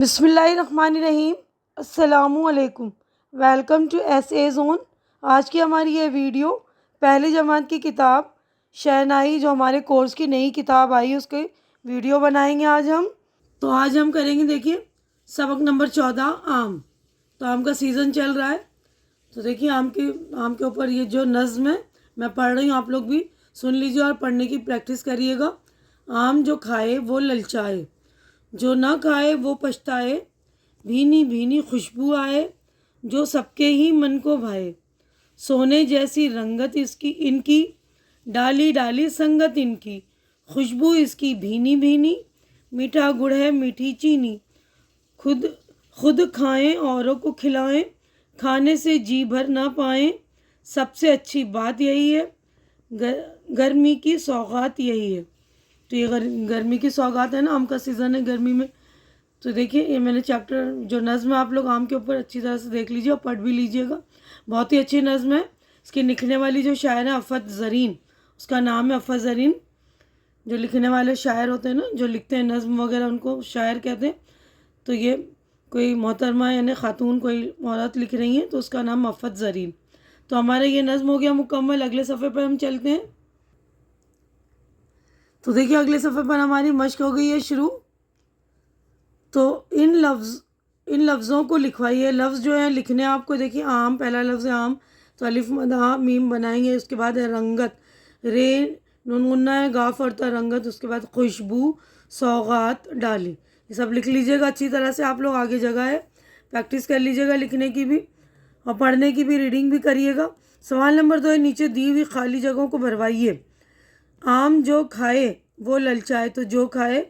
बिस्मिल्लाहिर्रहमानिर्रहीम। अस्सलामुअलैकुम। Welcome to S zone. आज की हमारी ये वीडियो पहली जमात की किताब शहनाई जो हमारे कोर्स की नई किताब आई उसके वीडियो बनाएंगे आज हम। तो आज हम करेंगे, देखिए, सबक नंबर 14 आम। तो आम का सीज़न चल रहा है, तो देखिए आम के ऊपर ये जो नज़्म है मैं पढ़ रही हूँ, आप लोग भी सुन लीजिए और पढ़ने की प्रैक्टिस करिएगा। आम जो खाए वो ललचाए, जो ना खाए वो पछताए, भीनी भीनी खुशबू आए, जो सबके ही मन को भाए। सोने जैसी रंगत इसकी इनकी, डाली डाली संगत इनकी, खुशबू इसकी भीनी भीनी, मीठा गुड़ है मीठी चीनी। खुद खुद खाएं औरों को खिलाएं, खाने से जी भर ना पाएं, सबसे अच्छी बात यही है, गर्मी की सौगात यही है। तो ये गर्मी की सौगात है ना, आम का सीज़न है गर्मी में। तो देखिए ये मैंने चैप्टर जो नज़्म है आप लोग आम के ऊपर अच्छी तरह से देख लीजिए और पढ़ भी लीजिएगा। बहुत ही अच्छी नज़्म है। इसकी लिखने वाली जो शायर है अफ़त ज़रीन, उसका नाम है अफ़त ज़रीन। जो लिखने वाले शायर होते हैं ना, जो लिखते हैं नज़्म वगैरह, उनको शायर कहते हैं। तो ये कोई मोहतरमा यानी ख़ातून कोई औरत लिख रही हैं, तो उसका नाम अफ़त ज़रीन। तो हमारा ये नज़्म हो गया मुकम्मल। अगले सफ़े पर हम चलते हैं। तो देखिए अगले सफ़े पर हमारी मश्क हो गई है शुरू। तो इन लफ्ज़ों को लिखवाइए। लफ्ज़ जो है लिखने आपको, देखिए आम पहला लफ्ज़ है आम, तो अलिफ मदा मीम बनाएंगे। उसके बाद है रंगत, रे नून गुन्ना है, गाफ और रंगत। उसके बाद खुशबू, सौगात, डाली। ये सब लिख लीजिएगा अच्छी तरह से। आप लोग आगे जगह है, प्रैक्टिस कर लीजिएगा लिखने की भी और पढ़ने की भी, रीडिंग भी करिएगा। सवाल नंबर 2 है, नीचे दी हुई खाली जगहों को भरवाइए। आम जो खाए वो ललचाए, तो जो खाए,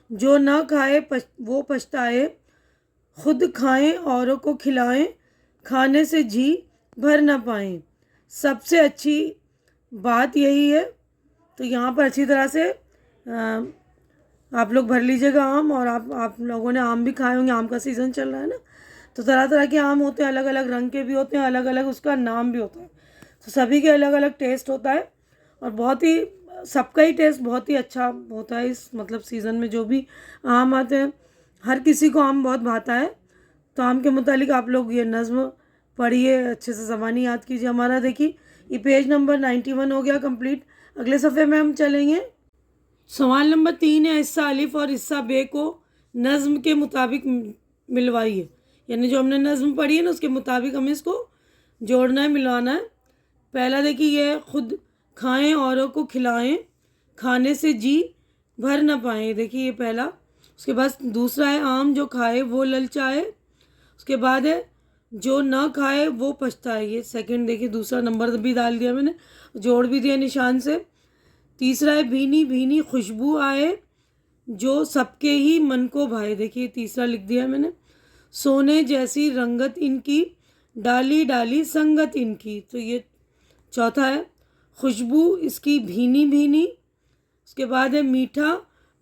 जो ना खाए वो पछताए, खुद खाएं औरों को खिलाएं, खाने से जी भर ना पाएं, सबसे अच्छी बात यही है। तो यहाँ पर अच्छी तरह से आप लोग भर लीजिएगा आम। और आप लोगों ने आम भी खाए होंगे, आम का सीज़न चल रहा है ना, तो तरह तरह के आम होते हैं, अलग अलग रंग के भी होते हैं, अलग अलग उसका नाम भी होता है। तो सभी के अलग अलग टेस्ट होता है और बहुत ही सबका ही टेस्ट बहुत ही अच्छा होता है इस मतलब सीज़न में। जो भी आम आते हैं हर किसी को आम बहुत भाता है। तो आम के मुतालिक आप लोग ये नज़्म पढ़िए, अच्छे से ज़बानी याद कीजिए। हमारा देखिए ये पेज नंबर 91 हो गया कंप्लीट। अगले सफ़े में हम चलेंगे। सवाल नंबर 3 है, हिस्सा अलिफ और हिस्सा बे को नज़्म के मुताबिक मिलवाइए। यानी जो हमने नज़्म पढ़ी है ना उसके मुताबिक हमें इसको जोड़ना है, मिलवाना है। पहला देखिए ये, खुद खाएं औरों को खिलाएं, खाने से जी भर ना पाएँ। देखिए ये पहला। उसके बाद दूसरा है, आम जो खाए वो ललचाए। उसके बाद है, जो ना खाए वो पछताए। ये सेकंड। देखिए दूसरा नंबर भी डाल दिया मैंने, जोड़ भी दिया निशान से। तीसरा है, भीनी भीनी खुशबू आए, जो सबके ही मन को भाए। देखिए तीसरा लिख दिया मैंने। सोने जैसी रंगत इनकी, डाली डाली संगत इनकी। तो ये चौथा है, खुशबू इसकी भीनी भीनी। उसके बाद है, मीठा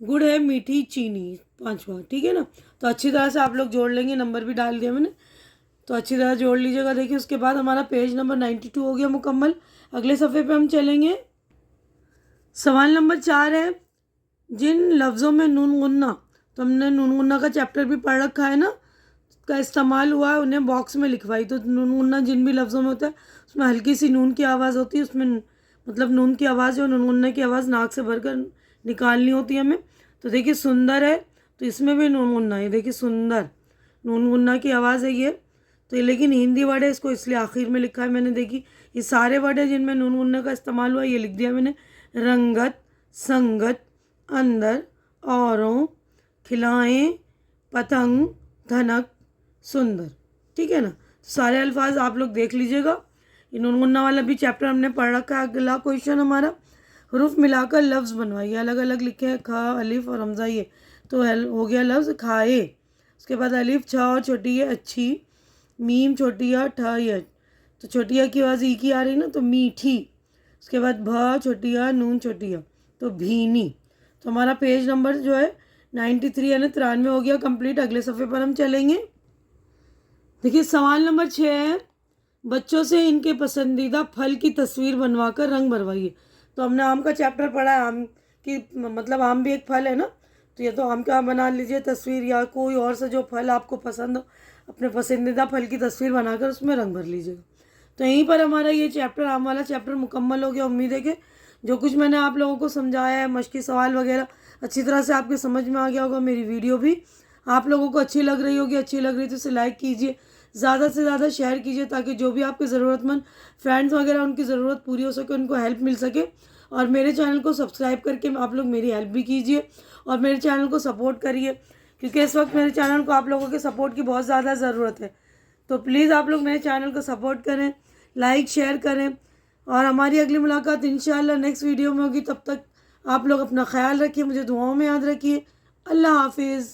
गुड़ है मीठी चीनी। पांचवा। ठीक है ना। तो अच्छी तरह से आप लोग जोड़ लेंगे, नंबर भी डाल दिया मैंने, तो अच्छी तरह जोड़ लीजिएगा। देखिए उसके बाद हमारा पेज नंबर 92 हो गया मुकम्मल। अगले सफ़े पे हम चलेंगे। सवाल नंबर 4 है, जिन लफ्ज़ों में नून गुन्ना, तो हमने नून गुन्ना का चैप्टर भी पढ़ रखा है ना, का इस्तेमाल हुआ है, उन्हें बॉक्स में लिखवाई। तो नून गुन्ना जिन भी लफ्ज़ों में होता है उसमें हल्की सी नून की आवाज़ होती है। उसमें मतलब नून की आवाज़ जो नून गुन्ना की आवाज़ नाक से भरकर निकालनी होती है हमें। तो देखिए सुंदर है, तो इसमें भी नून गुन्ना है। देखिए सुंदर नून गुन्ना की आवाज़ है ये। तो लेकिन हिंदी वर्ड है, इसको इसलिए आखिर में लिखा है मैंने। देखिए ये सारे वर्ड है जिनमें नून गुन्ना का इस्तेमाल हुआ, ये लिख दिया मैंने। रंगत, संगत, अंदर, औरों, खिलाएं, पतंग, धनक, सुंदर। ठीक है ना। सारे अल्फाज आप लोग देख लीजिएगा। ये नून गुन्ना वाला भी चैप्टर हमने पढ़ रखा है। अगला क्वेश्चन हमारा, हरूफ मिलाकर लफ्ज़ बनवाइए। अलग अलग लिखे हैं, ख, अलिफ और हमजा। ये तो हो गया लफ्ज़ खाए। उसके बाद अलिफ छ और छोटी है अच्छी, मीम छोटी है ठ ये, तो छोटी है की आवाज़ ई की आ रही ना, तो मीठी। उसके बाद भ छोटी है, नून छोटी है, तो भीनी। तो हमारा पेज नंबर जो है 93 यानी 93 हो गया कंप्लीट। अगले सफ़े पर हम चलेंगे। देखिए सवाल नंबर 6 है, बच्चों से इनके पसंदीदा फल की तस्वीर बनवाकर रंग भरवाइए। तो हमने आम का चैप्टर पढ़ा है, आम की मतलब आम भी एक फल है ना, तो ये तो आम का बना लीजिए तस्वीर, या कोई और सा जो फल आपको पसंद हो अपने पसंदीदा फल की तस्वीर बनाकर उसमें रंग भर लीजिएगा। तो यहीं पर हमारा ये चैप्टर, आम वाला चैप्टर मुकम्मल हो गया। उम्मीद है कि जो कुछ मैंने आप लोगों को समझाया है, मश्की सवाल वगैरह अच्छी तरह से आपके समझ में आ गया होगा। मेरी वीडियो भी आप लोगों को अच्छी लग रही होगी, अच्छी लग रही तो इसे लाइक कीजिए, ज़्यादा से ज़्यादा शेयर कीजिए, ताकि जो भी आपके ज़रूरतमंद फ्रेंड्स वगैरह उनकी ज़रूरत पूरी हो सके, उनको हेल्प मिल सके। और मेरे चैनल को सब्सक्राइब करके आप लोग मेरी हेल्प भी कीजिए और मेरे चैनल को सपोर्ट करिए, क्योंकि इस वक्त मेरे चैनल को आप लोगों के सपोर्ट की बहुत ज़्यादा ज़रूरत है। तो प्लीज़ आप लोग मेरे चैनल को सपोर्ट करें, लाइक शेयर करें, और हमारी अगली मुलाकात इंशाल्लाह नेक्स्ट वीडियो में होगी। तब तक आप लोग अपना ख्याल रखिए, मुझे दुआओं में याद रखिए। अल्लाह हाफिज़।